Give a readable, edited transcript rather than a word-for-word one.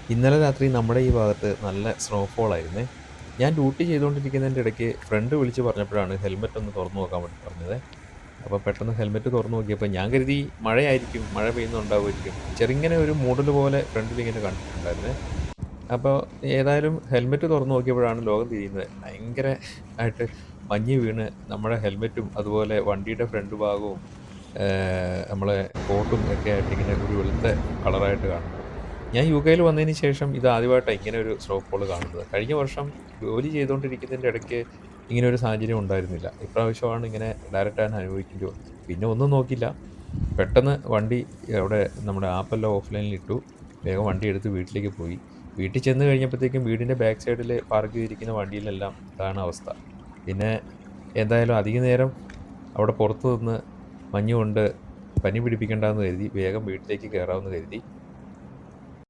ഇന്നലെ രാത്രി നമ്മുടെ ഈ ഭാഗത്ത് നല്ല സ്നോഫോൾ ആയിരുന്നേ. ഞാൻ ഡ്യൂട്ടി ചെയ്തുകൊണ്ടിരിക്കുന്നതിൻ്റെ ഇടയ്ക്ക് ഫ്രണ്ട് വിളിച്ച് പറഞ്ഞപ്പോഴാണ് ഹെൽമെറ്റ് ഒന്ന് തുറന്നു നോക്കാൻ വേണ്ടി പറഞ്ഞത്. അപ്പോൾ പെട്ടെന്ന് ഹെൽമെറ്റ് തുറന്നു നോക്കിയപ്പോൾ ഞാൻ കരുതി മഴയായിരിക്കും, മഴ പെയ്യുന്നുണ്ടാവുമായിരിക്കും. ചെറുങ്ങനെ ഒരു മൂടൽ പോലെ ഫ്രണ്ടിൽ ഇങ്ങനെ കണ്ടിട്ടുണ്ടായിരുന്നേ. അപ്പോൾ ഏതായാലും ഹെൽമെറ്റ് തുറന്നു നോക്കിയപ്പോഴാണ് ലോകം തിരിയുന്നത്. ഭയങ്കര ആയിട്ട് മഞ്ഞ് വീണ് നമ്മുടെ ഹെൽമെറ്റും അതുപോലെ വണ്ടിയുടെ ഫ്രണ്ട് ഭാഗവും നമ്മളെ കോട്ടും ഒക്കെ ആയിട്ട് ഇങ്ങനെ ഒരു വെളുത്ത കളറായിട്ട് കാണുന്നു. ഞാൻ യുകെയിൽ വന്നതിന് ശേഷം ഇത് ആദ്യമായിട്ടാണ് ഇങ്ങനെ ഒരു സ്നോഫോൾ കാണുന്നത്. കഴിഞ്ഞ വർഷം ജോലി ചെയ്തുകൊണ്ടിരിക്കുന്നതിൻ്റെ ഇടയ്ക്ക് ഇങ്ങനെ ഒരു സാഹചര്യം ഉണ്ടായിരുന്നില്ല. ഇപ്രാവശ്യമാണ് ഇങ്ങനെ ഡയറക്റ്റ് അനുഭവിക്കേണ്ടി വന്നത്. പിന്നെ ഒന്നും നോക്കിയില്ല. പെട്ടെന്ന് വണ്ടി അവിടെ നമ്മുടെ ആപ്പെല്ലാം ഓഫ്‌ലൈനിൽ ഇട്ടു. വേഗം വണ്ടി എടുത്ത് വീട്ടിലേക്ക് പോയി. വീട്ടിൽ ചെന്ന് കഴിഞ്ഞപ്പോഴത്തേക്കും വീടിൻ്റെ ബാക്ക് സൈഡിൽ പാർക്ക് ചെയ്തിരിക്കുന്ന വണ്ടിയിലെല്ലാം ഇതാണ് അവസ്ഥ. പിന്നെ എന്തായാലും അധിക നേരം അവിടെ പുറത്ത് നിന്ന് മഞ്ഞ് കൊണ്ട് പനി പിടിപ്പിക്കണ്ടാന്ന് കരുതി വേഗം വീട്ടിലേക്ക് കയറാമെന്ന് കരുതി.